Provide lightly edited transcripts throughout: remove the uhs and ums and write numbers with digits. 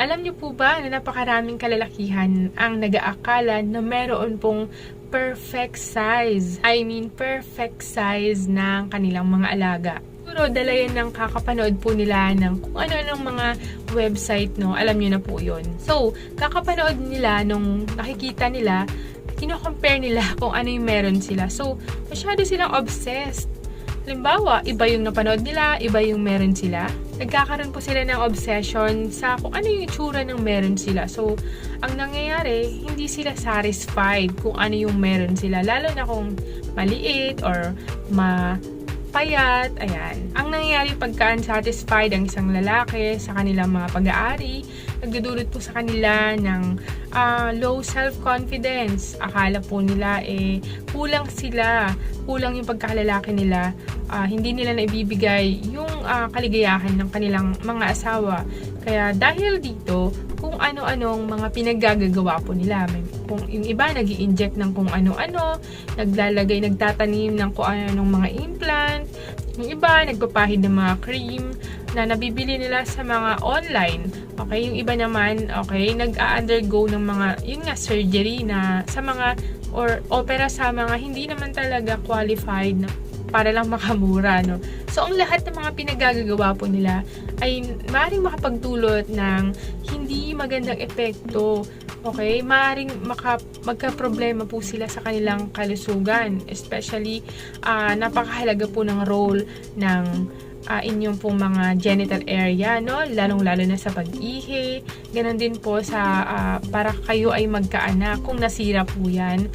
Alam niyo po ba na napakaraming kalalakihan ang nag-aakala na meron pong perfect size? I mean, perfect size ng kanilang mga alaga. Siguro dala yan ng kakapanood po nila ng kung ano-anong mga website, no? Alam niyo na po yun. So, kakapanood nila nung nakikita nila, kino-compare nila kung ano yung meron sila. So, masyado silang obsessed. Halimbawa, iba yung napanood nila, iba yung meron sila. Nagkakaroon po sila ng obsession sa kung ano yung itsura ng meron sila. So, ang nangyayari, hindi sila satisfied kung ano yung meron sila. Lalo na kung maliit or payat, ayan. Ang nangyayari pagka unsatisfied ang isang lalaki sa kanilang mga pag-aari, nagdudulot po sa kanila ng low self-confidence. Akala po nila kulang sila, kulang yung pagkakalalaki nila, hindi nila na ibibigay yung kaligayahan ng kanilang mga asawa. Kaya dahil dito, kung ano-anong mga pinaggagawa po nila. Kung yung iba nag-i-inject ng kung ano-ano, nagtatanim ng kung ano-anong mga implant, yung iba nagpapahid ng mga cream na nabibili nila sa mga online. Okay, yung iba naman, okay, nag-undergo ng mga, yun nga, surgery na sa mga, or opera sa mga hindi naman talaga qualified na para lang makamura, no? So, ang lahat ng mga pinagagagawa po nila ay maaaring makapagdulot ng hindi magandang epekto. Okay? Maaaring magka-problema po sila sa kanilang kalusugan. Especially, napakahalaga po ng role ng inyong pong mga genital area, no? Lalong-lalo na sa pag-ihi. Ganon din po sa para kayo ay magkaanak. Kung nasira po yan,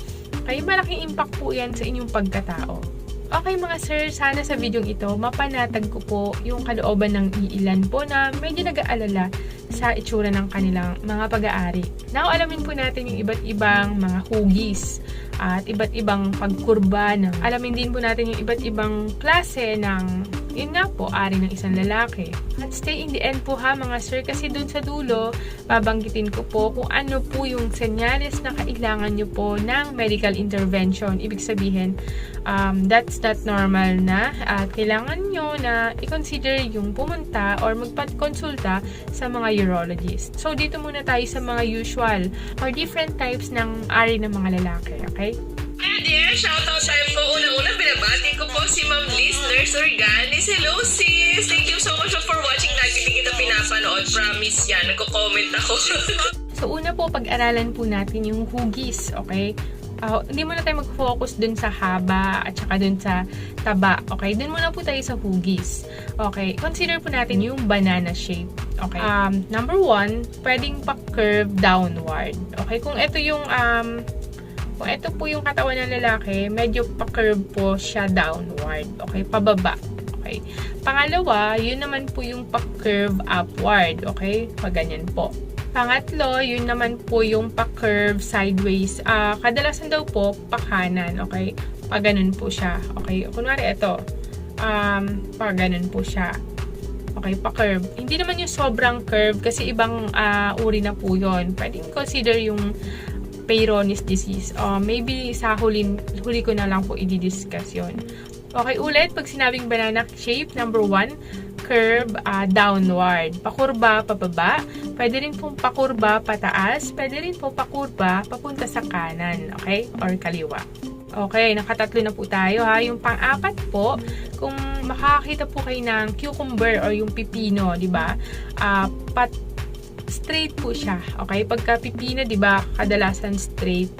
kaya malaking impact po yan sa inyong pagkatao. Okay mga sir, sana sa video ito mapanatag ko po yung kalooban ng iilan po na medyo nag-aalala sa itsura ng kanilang mga pag-aari. Now, alamin po natin yung iba't ibang mga hugis at iba't ibang pagkurba. Alamin din po natin yung iba't ibang klase ng, yun nga po, ari ng isang lalaki. At stay in the end po ha mga sir, kasi dun sa dulo, babanggitin ko po kung ano po yung senyales na kailangan nyo po ng medical intervention. Ibig sabihin, that's not normal na at kailangan nyo na i-consider yung pumunta or magpakonsulta sa mga urologist. So, dito muna tayo sa mga usual or different types ng ari ng mga lalaki, okay? Hi there! Shoutout time ko. Unang-una, binabati ko po si Ma'am Liz Nurse Organis. Hello sis! Thank you so much for watching. Lagi din kita pinapanood. Promise yan. Nagko-comment ako. So, una po, pag-aralan po natin yung hugis, okay? Hindi muna tayo mag-focus dun sa haba at saka dun sa taba, okay? Dun muna po tayo sa hugis. Okay, consider po natin yung banana shape. Okay? Number 1, pwedeng pa-curve downward. Okay, kung ito po yung katawan ng lalaki, medyo pa-curve po siya downward. Okay, pababa. Okay. Pangalawa, yun naman po yung pa-curve upward. Okay, pag ganyan po. Pangatlo, yun naman po yung pa-curve sideways. Kadalasan daw po, pa-kanan. Okay? Pag-ganun po siya. Okay? Kunwari, ito. Pag-ganun po siya. Okay? Pa-curve. Hindi naman yung sobrang curve kasi ibang uri na po yun. Pwedeng consider yung Peyronie's disease. Maybe sa huli ko na lang po i-discuss yun. Okay, ulit. Pag sinabing banana shape, number 1, curve downward. Pakurba, pababa. Pwede rin pong pakurba, pataas. Pwede rin pong pakurba, papunta sa kanan. Okay? Or kaliwa. Okay, nakatatlo na po tayo ha. Yung pang-apat po, kung makakakita po kayo ng cucumber or yung pipino, di ba? Straight po siya. Okay? Pagka pipino, di ba? Kadalasan straight.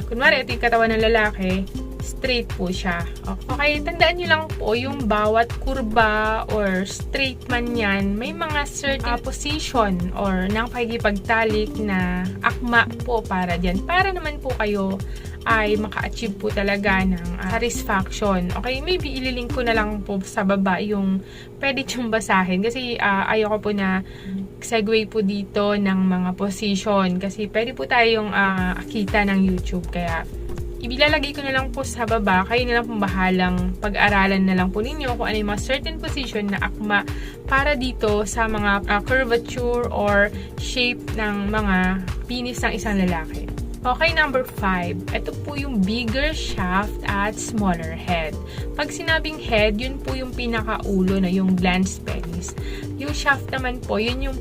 Kunwari, ito yung katawan ng lalaki, straight po siya. Okay, tandaan nyo lang po yung bawat kurba or straight man yan, may mga certain position or nang pakikipagtalik na akma po para dyan. Para naman po kayo ay maka-achieve po talaga ng satisfaction. Okay, maybe ililink ko na lang po sa baba yung pwede tiyong basahin kasi ayoko po na segue po dito ng mga position kasi pwede po tayong kita ng YouTube. Kaya ibilalagay ko na lang po sa baba, kayo na lang pong bahalang pag-aralan na lang po ninyo kung ano yung mga certain position na akma para dito sa mga curvature or shape ng mga penis ng isang lalaki. Okay, number 5. Ito po yung bigger shaft at smaller head. Pag sinabing head, yun po yung pinakaulo na yung glans penis. Yung shaft naman po, yun yung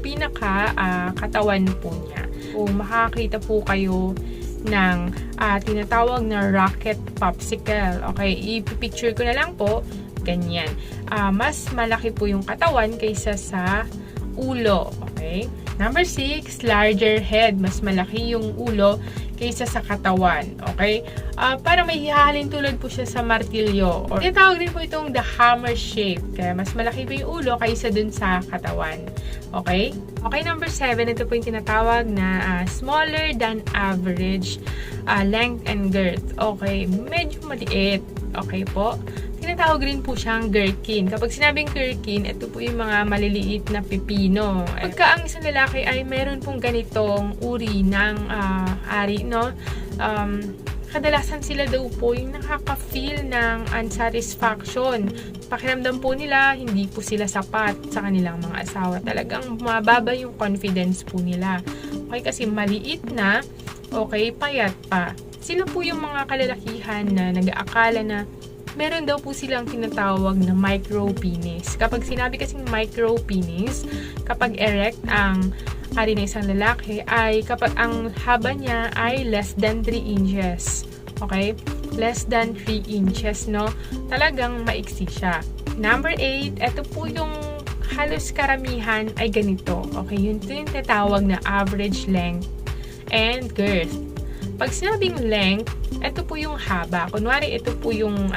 katawan po niya. Kung makakita po kayo ng tinatawag na rocket popsicle. Okay, ipipicture ko na lang po. Ganyan. Mas malaki po yung katawan kaysa sa ulo. Okay? Number 6, larger head. Mas malaki yung ulo kaysa sa katawan. Okay? Para may hihalin tulad po siya sa martilyo. Or tinatawag din po itong the hammer shape. Kaya mas malaki po yung ulo kaysa dun sa katawan. Okay? Okay, number 7. Ito po yung tinatawag na smaller than average length and girth. Okay? Medyo maliit. Okay po? Tinatawag rin po siyang gherkin. Kapag sinabing gherkin, ito po yung mga maliliit na pipino. Pagka ang isang lalaki ay meron pong ganitong uri ng ari, no? Kadalasan sila daw po yung nakaka-feel ng unsatisfaction. Pakiramdam po nila, hindi po sila sapat sa kanilang mga asawa. Talagang mababa yung confidence po nila. Okay, kasi maliit na, okay, payat pa. Sila po yung mga kalalakihan na nag-aakala na meron daw po silang tinatawag na micro-penis. Kapag sinabi kasing micro-penis, kapag erect ang ari ng isang lalaki, ay kapag ang haba niya ay less than 3 inches. Okay? Less than 3 inches, no? Talagang maiksi siya. Number 8, ito po yung halos karamihan ay ganito. Okay? Yun ito yung tinatawag na average length and girth. Pag sinabing length, ito po yung haba. Kunwari, ito po yung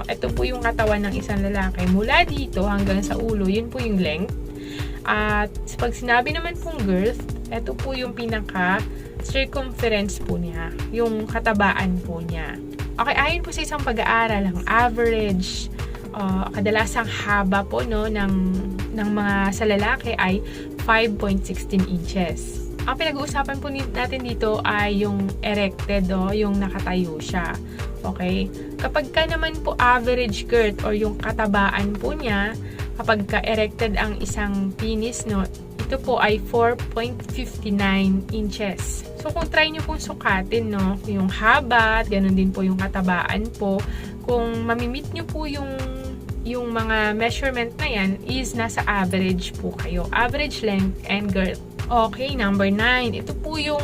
ito po yung katawan ng isang lalaki. Mula dito hanggang sa ulo, yun po yung length. At pag sinabi naman pong girth, ito po yung pinaka circumference po niya, yung katabaan po niya. Okay, ayon po sa isang pag-aaral, ang average kadalasang haba po ng mga sa lalaki ay 5.16 inches. Ang pinag-uusapan po natin dito ay yung erected, yung nakatayo siya. Okay? Kapag ka naman po average girth or yung katabaan po niya, kapag ka erected ang isang penis, no, ito po ay 4.59 inches. So, kung try nyo pong sukatin, no, yung haba, at ganun din po yung katabaan po, kung mamimit nyo po yung mga measurement na yan, is nasa average po kayo. Average length and girth. Okay, number 9. Ito po yung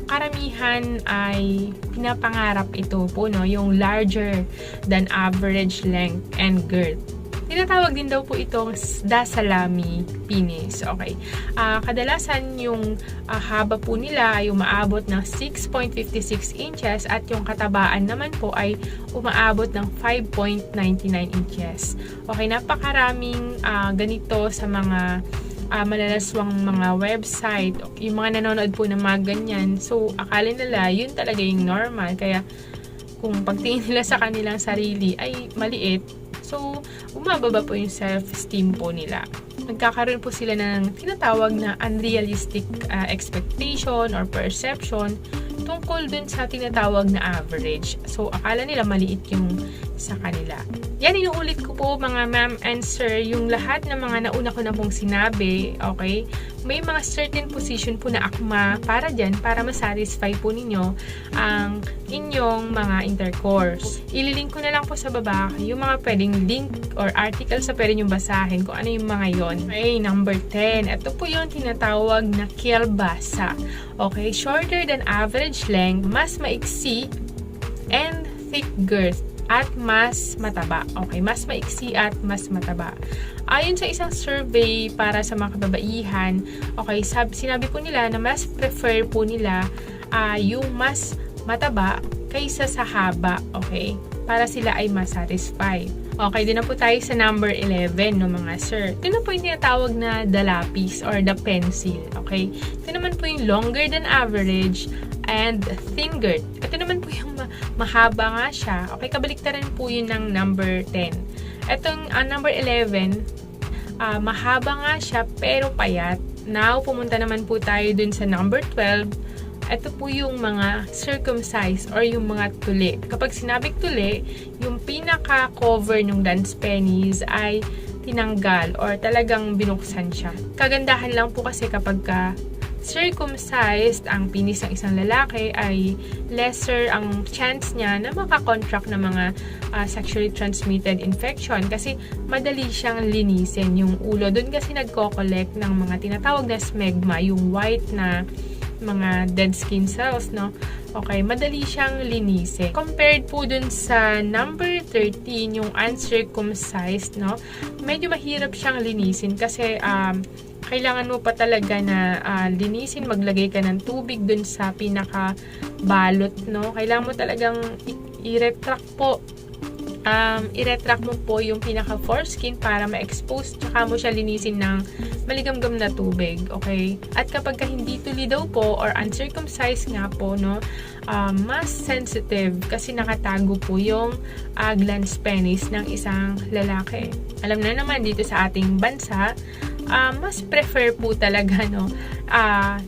karamihan ay pinapangarap ito po, no? Yung larger than average length and girth. Tinatawag din daw po itong the salami penis. Okay. Kadalasan yung haba po nila ay umaabot ng 6.56 inches at yung katabaan naman po ay umaabot ng 5.99 inches. Okay, napakaraming ganito sa mga malalaswang mga website, yung mga nanonood po ng mga ganyan. So, akala nila, yun talaga yung normal. Kaya, kung pagtingin nila sa kanilang sarili ay maliit, so, umababa po yung self-esteem po nila. Nagkakaroon po sila ng tinatawag na unrealistic expectation or perception tungkol dun sa tinatawag na average. So, akala nila maliit yung sa kanila. Yan, inuulit ko po mga ma'am and sir, yung lahat ng mga nauna ko na pong sinabi, okay? May mga certain position po na akma para dyan, para masatisfy po ninyo ang inyong mga intercourse. Ililink ko na lang po sa baba yung mga pwedeng link or article sa pwede nyo basahin kung ano yung mga yon. Okay, number 10. Ito po yung tinatawag na kielbasa. Okay, shorter than average length, mas maiksi, and thick girth, at mas mataba. Okay, mas maiksi at mas mataba. Ayon sa isang survey para sa mga kababaihan, okay, sinabi po nila na mas prefer po nila yung mas mataba kaysa sa haba. Okay, para sila ay mas satisfied. Okay, din na po tayo sa number 11, no mga sir. Ito na po yung tinatawag na the lapis or the pencil. Okay, ito naman po yung longer than average and thin girth. Ito naman po yung mahaba nga siya. Okay, kabaliktaran po yun ng number 10. Itong number 11, mahaba nga siya pero payat. Now, pumunta naman po tayo dun sa number 12. Ito po yung mga circumcised or yung mga tuli. Kapag sinabing tuli, yung pinaka-cover ng dance penis ay tinanggal or talagang binuksan siya. Kagandahan lang po kasi kapag circumcised ang penis ng isang lalaki, ay lesser ang chance niya na makakontract ng mga sexually transmitted infection kasi madali siyang linisin yung ulo. Doon kasi nagko-collect ng mga tinatawag na smegma, yung white na mga dead skin cells, no? Okay, madali siyang linisin. Compared po dun sa number 13, yung uncircumcised, no? Medyo mahirap siyang linisin kasi kailangan mo pa talaga na linisin, maglagay ka ng tubig dun sa pinaka-balot, no? Kailangan mo talagang i-retract po. I-retract mo po yung pinaka-foreskin para ma-expose, tsaka mo siya linisin ng maligamgam na tubig, okay? At kapag hindi tuli daw po or uncircumcised nga po, no, mas sensitive kasi nakatago po yung glans penis ng isang lalaki. Alam na naman dito sa ating bansa, mas prefer po talaga, no,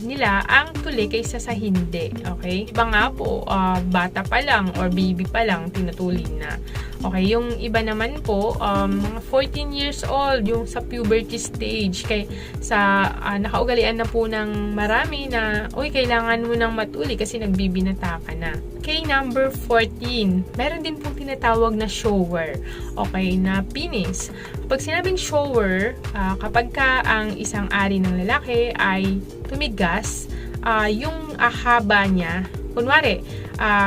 nila ang tuli kaysa sa hindi, okay? Iba nga po, bata pa lang or baby pa lang tinutuli na. Okay, yung iba naman po, mga 14 years old, yung sa puberty stage, kay sa nakaugalian na po ng marami na, uy, kailangan mo nang matuli kasi nagbibinata ka na. Okay, number 14, meron din pong tinatawag na shower, okay, na penis. Pag sinabing shower, kapag ka ang isang ari ng lalaki ay tumigas, yung haba niya, kunwari,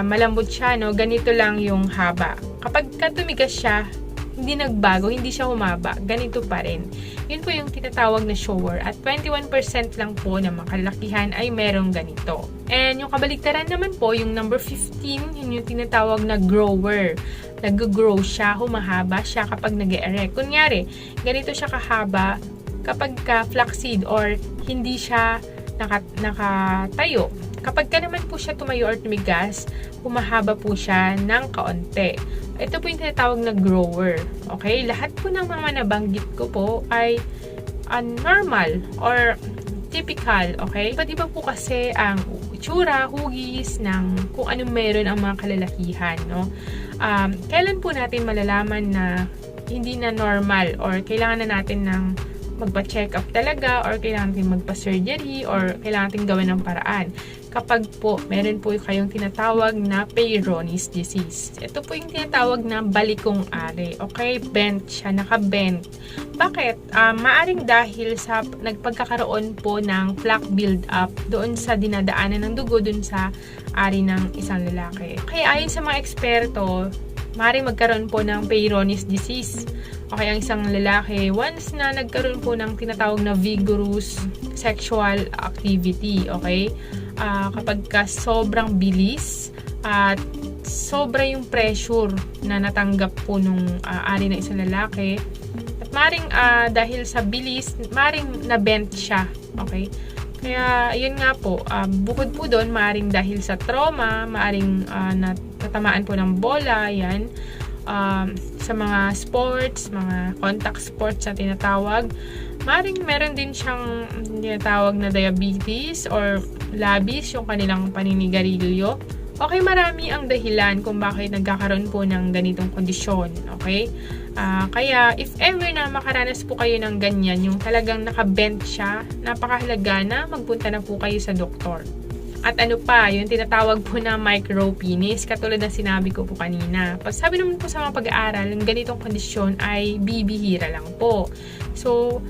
malambot siya, no, ganito lang yung haba. Kapag tumigas siya, hindi nagbago, hindi siya humaba, ganito pa rin. Yun po yung tinatawag na shower at 21% lang po ng mga kalakihan ay merong ganito. And yung kabaligtaran naman po, yung number 15, yun yung tinatawag na grower. Nag-grow siya, humahaba siya kapag nag-erect. Kunyari, ganito siya kahaba kapag flaccid or hindi siya nakatayo. Kapag ka naman po siya tumayo or tumigas, humahaba po siya ng kaunti. Ito po yung tinatawag na grower. Okay? Lahat po ng mga nabanggit ko po ay normal or typical. Okay? Iba't iba po kasi ang itsura, hugis ng kung anong meron ang mga kalalakihan. No? Kailan po natin malalaman na hindi na normal or kailangan na natin ng magpa-check up talaga or kailangan natin magpa-surgery or kailangan natin gawin ng paraan? Kapag po, meron po kayong tinatawag na Peyronie's disease. Ito po yung tinatawag na balikong ari. Okay? Bent siya, naka-bent. Bakit? Maaring dahil sa nagpagkakaroon po ng plaque build-up doon sa dinadaanan ng dugo doon sa ari ng isang lalaki. Kaya ayon sa mga eksperto, maaring magkaroon po ng Peyronie's disease. Okay, ang isang lalaki, once na nagkaroon po ng tinatawag na vigorous sexual activity, okay? Kapag sobrang bilis at sobra yung pressure na natanggap po nung ari ng isang lalaki, at maring dahil sa bilis, maring na-bent siya, okay? Kaya, yun nga po, bukod po doon, maring dahil sa trauma, maring natamaan po ng bola, yan, sa mga sports, mga contact sports na tinatawag, maring meron din siyang tinatawag na diabetes or labis, yung kanilang paninigarilyo. Okay, marami ang dahilan kung bakit nagkakaroon po ng ganitong kondisyon. Okay? Kaya, if ever na makaranas po kayo ng ganyan, yung talagang nakabent siya, napakahalaga na magpunta na po kayo sa doktor. At ano pa, yung tinatawag po na micropenis, katulad ng sinabi ko po kanina. Pag sabi naman po sa mga pag-aaral, ang ganitong kondisyon ay bibihira lang po. So,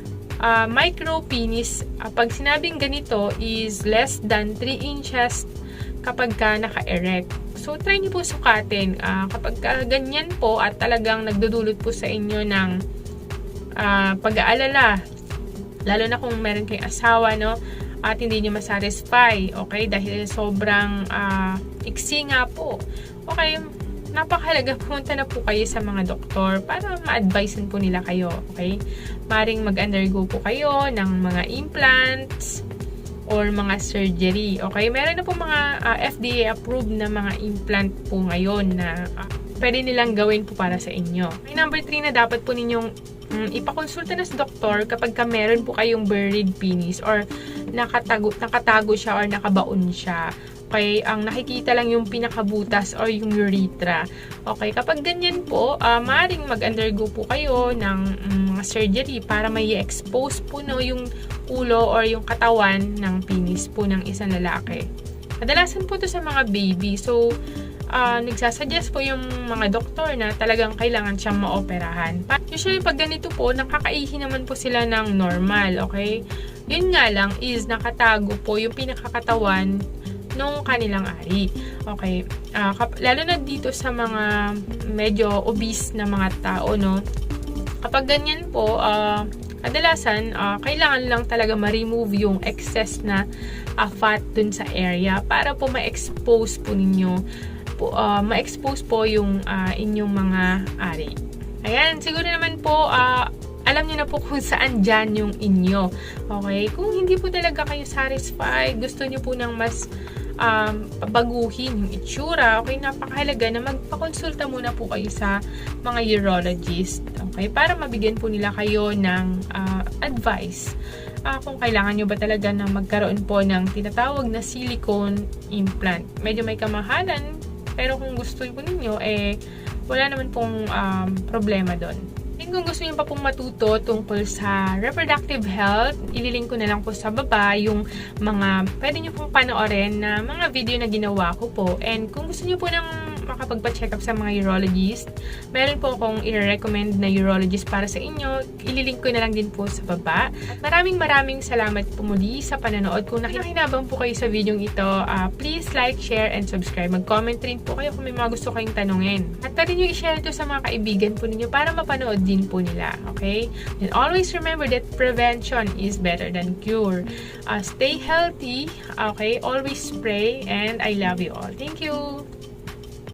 micropenis, pag sinabing ganito is less than 3 inches kapag ka naka-erect. So, try niyo po sukatin. Kapag ganyan po at talagang nagdudulot po sa inyo ng pag-aalala, lalo na kung meron kayong asawa, no? At hindi nyo masatisfy, okay? Dahil sobrang iksi nga po. Okay, napakahalaga, pumunta na po kayo sa mga doktor para ma-advisean po nila kayo, okay? Maring mag-undergo po kayo ng mga implants or mga surgery, okay? Meron na po mga FDA-approved na mga implant po ngayon na pwede nilang gawin po para sa inyo. Okay, number 3 na dapat po ninyong ipakonsulta na sa doktor kapag ka meron po kayong buried penis or nakatago siya or nakabaon siya. Okay, ang nakikita lang yung pinakabutas or yung urethra. Okay, kapag ganyan po, maaaring mag-undergo po kayo ng mga surgery para may expose po, no, yung ulo or yung katawan ng penis po ng isang lalaki. Kadalasan po to sa mga baby. So, nagsasuggest po yung mga doktor na talagang kailangan siyang maoperahan. Usually, pag ganito po, nakakaihi naman po sila ng normal, okay? Yun nga lang is nakatago po yung pinakakatawan nung kanilang ari. Okay? Lalo na dito sa mga medyo obese na mga tao, no? Kapag ganyan po, kadalasan, kailangan lang talaga ma-remove yung excess na fat dun sa area para po ma-expose po ninyo ma-expose po yung inyong mga ari. Ayan, siguro naman po alam niyo na po kung saan dyan yung inyo. Okay? Kung hindi po talaga kayo satisfied, gusto niyo po ng mas baguhin yung itsura, okay, napakahalaga na magpakonsulta muna po kayo sa mga urologist, okay, para mabigyan po nila kayo ng advice kung kailangan nyo ba talaga na magkaroon po ng tinatawag na silicone implant. Medyo may kamahalan, pero kung gusto po ninyo, wala naman pong problema doon. And kung gusto niyo pa pong matuto tungkol sa reproductive health, ililink ko na lang po sa baba yung mga pwede niyo pong panoorin na mga video na ginawa ko po. And kung gusto niyo po ng makapagpa-check up sa mga urologist, meron po akong i-recommend na urologist para sa inyo. Ililink ko na lang din po sa baba. At maraming salamat po muli sa panonood. Kung nakikinabang po kayo sa video ito, please like, share, and subscribe. Mag-comment rin po kayo kung may mga gusto kayong tanungin. At pwede nyo i-share ito sa mga kaibigan po ninyo para mapanood din po nila. Okay? And always remember that prevention is better than cure. Stay healthy. Okay? Always pray. And I love you all. Thank you!